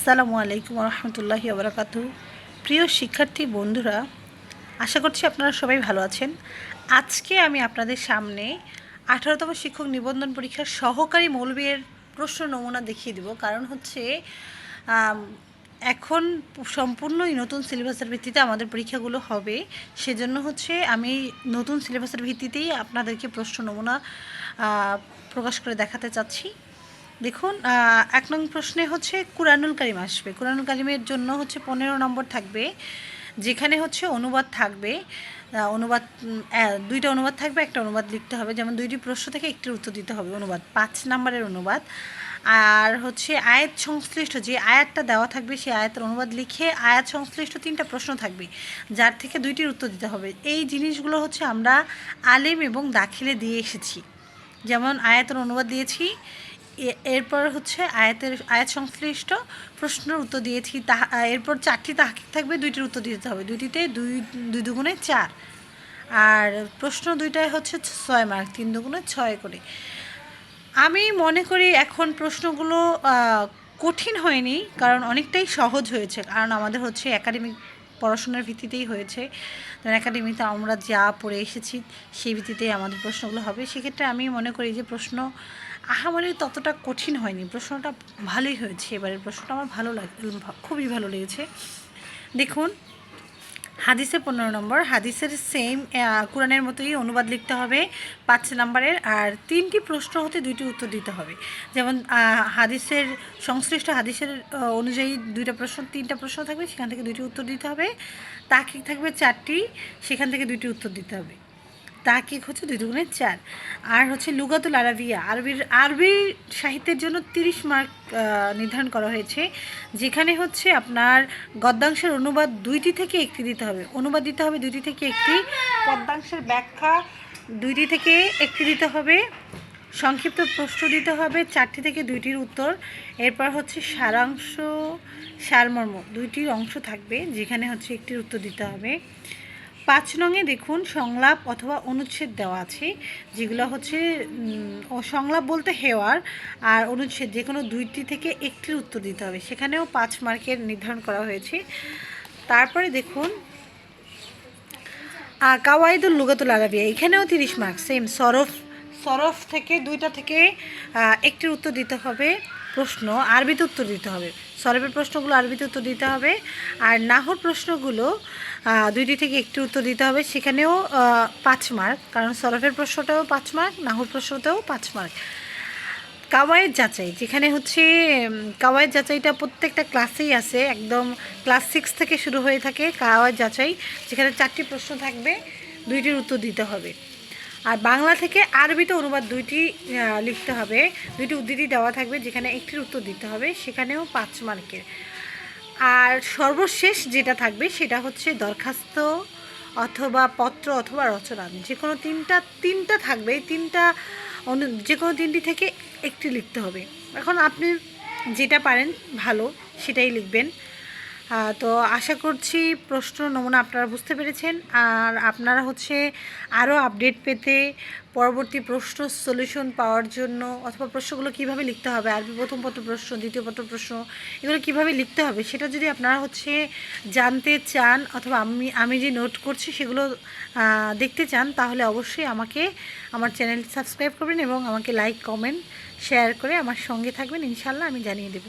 আসসালামু আলাইকুম রহমতুল্লাহি ওবরাকাতু। প্রিয় শিক্ষার্থী বন্ধুরা, আশা করছি আপনারা সবাই ভালো আছেন। আজকে আমি আপনাদের সামনে 18তম শিক্ষক নিবন্ধন পরীক্ষার সহকারী মৌলবীর প্রশ্ন নমুনা দেখিয়ে দেব। কারণ হচ্ছে এখন সম্পূর্ণই নতুন সিলেবাসের ভিত্তিতে আমাদের পরীক্ষাগুলো হবে। সেজন্য হচ্ছে আমি নতুন সিলেবাসের ভিত্তিতেই আপনাদেরকে প্রশ্ন নমুনা প্রকাশ করে দেখাতে চাচ্ছি। দেখুন, 1 নং প্রশ্নে হচ্ছে কুরআনুল কারীম আসবে। কুরআনুল কারীমের জন্য হচ্ছে 15 নম্বর থাকবে, যেখানে হচ্ছে অনুবাদ থাকবে। অনুবাদ 2টা অনুবাদ থাকবে, একটা অনুবাদ লিখতে হবে। যেমন 2টি প্রশ্ন থেকে একটির উত্তর দিতে হবে, অনুবাদ 5 নম্বরের অনুবাদ। আর হচ্ছে আয়াত সংশ্লিষ্ট যে আয়াতটা দেওয়া থাকবে সেই আয়াতের অনুবাদ লিখে আয়াত সংশ্লিষ্ট 3টা প্রশ্ন থাকবে, যার থেকে 2টির উত্তর দিতে হবে। এই জিনিসগুলো হচ্ছে আমরা আলিম এবং দাখিলে দিয়ে এসেছি। যেমন আয়াতের অনুবাদ দিয়েছি, এরপর হচ্ছে আয়াত সংশ্লিষ্ট প্রশ্নের উত্তর দিয়েছি। এরপর 4টি তাহকিক থাকবে, 2টির উত্তর দিতে হবে। 2টিতে 2 দুগুণে 4, আর প্রশ্ন 2টায় হচ্ছে 6 মার্ক, 3 দুগুণে 6 করে। আমি মনে করি এখন প্রশ্নগুলো কঠিন হয়নি, কারণ অনেকটাই সহজ হয়েছে। কারণ আমাদের হচ্ছে একাডেমিক পড়াশোনার ভিত্তিতেই হয়েছে। একাডেমিতে আমরা যা পড়ে এসেছি সেই ভিত্তিতেই আমাদের প্রশ্নগুলো হবে। সেক্ষেত্রে আমি মনে করি যে প্রশ্ন আহামরি ততটা কঠিন হয়নি, প্রশ্নটা ভালোই হয়েছে। এবারের প্রশ্নটা আমার খুবই ভালো লেগেছে। দেখুন, হাদিসে 15 নম্বর, হাদিসের সেম কোরআনের মতোই অনুবাদ লিখতে হবে 5 নম্বরের, আর 3টি প্রশ্ন হতে 2টি উত্তর দিতে হবে। যেমন হাদিসের সংশ্লিষ্ট হাদিসের অনুযায়ী 2টা প্রশ্ন, 3টা প্রশ্ন থাকবে, সেখান থেকে 2টি উত্তর দিতে হবে। তাহকিক থাকবে 4টি, সেখান থেকে 2টি উত্তর দিতে হবে। তাহকিক হচ্ছে 2 দুগুণে 4। আর হচ্ছে লুগাতুল আরবিয়া, আরবি সাহিত্যের জন্য 30 মার্ক নির্ধারণ করা হয়েছে, যেখানে হচ্ছে আপনার গদ্যাংশের অনুবাদ 2টি থেকে 1টি দিতে হবে। অনুবাদ দিতে হবে 2টি থেকে 1টি, পদ্যাংশের ব্যাখ্যা 2টি থেকে 1টি দিতে হবে, সংক্ষিপ্ত প্রশ্ন দিতে হবে 4টি থেকে 2টির উত্তর। এরপর হচ্ছে সারাংশ, সারমর্ম 2টির অংশ থাকবে, যেখানে হচ্ছে 1টির উত্তর দিতে হবে। 5 নংয়ে দেখুন, সংলাপ অথবা অনুচ্ছেদ দেওয়া আছে, যেগুলো হচ্ছে সংলাপ বলতে হেওয়ার আর অনুচ্ছেদ যে কোনো 2টি থেকে 1টির উত্তর দিতে হবে। সেখানেও 5 মার্কের নির্ধারণ করা হয়েছে। তারপরে দেখুন, কাওয়াইদুল লুগাতুল আরবিয়া, এখানেও 30 মার্ক, সেম সরফ থেকে 2টা থেকে 1টির উত্তর দিতে হবে। প্রশ্ন আরবিতে উত্তর দিতে হবে, সরফের প্রশ্নগুলো আরবিতে উত্তর দিতে হবে। আর নাহর প্রশ্নগুলো 2টি থেকে 1টির উত্তর দিতে হবে, সেখানেও 5 মার্ক, কারণ সরফের প্রশ্নটাও 5 মার্ক, নাহর প্রশ্নটাও 5 মার্ক। কাওয়ায়েদ যাচাই, যেখানে হচ্ছে কাওয়ায়েদ যাচাইটা প্রত্যেকটা ক্লাসেই আছে, একদম ক্লাস 6 থেকে শুরু হয়ে থাকে কাওয়ায়েদ যাচাই, যেখানে 4টি প্রশ্ন থাকবে, 2টির উত্তর দিতে হবে। আর বাংলা থেকে আরবিতে অনুবাদ 2টি লিখতে হবে, 2টি উদ্ধৃতি দেওয়া থাকবে, যেখানে 1টির উত্তর দিতে হবে, সেখানেও 5 মার্কের। আর সর্বশেষ যেটা থাকবে সেটা হচ্ছে দরখাস্ত অথবা পত্র অথবা রচনা, যে কোনো তিনটা থাকবে, যে কোনো 3টি থেকে 1টি লিখতে হবে। এখন আপনি যেটা পারেন ভালো সেটাই লিখবেন। তো আশা করছি প্রশ্ন নমুনা আপনারা বুঝতে পেরেছেন। আর আপনারা হচ্ছে আরও আপডেট পেতে, পরবর্তী প্রশ্ন সলিউশন পাওয়ার জন্য, অথবা প্রশ্নগুলো কীভাবে লিখতে হবে, আরবি প্রথম পত্র প্রশ্ন, দ্বিতীয় পত্র প্রশ্ন, এগুলো কীভাবে লিখতে হবে সেটা যদি আপনারা হচ্ছে জানতে চান, অথবা আমি যে নোট করছি সেগুলো দেখতে চান, তাহলে অবশ্যই আমাকে আমার চ্যানেল সাবস্ক্রাইব করবেন এবং আমাকে লাইক, কমেন্ট, শেয়ার করে আমার সঙ্গে থাকবেন। ইনশাআল্লাহ আমি জানিয়ে দেব।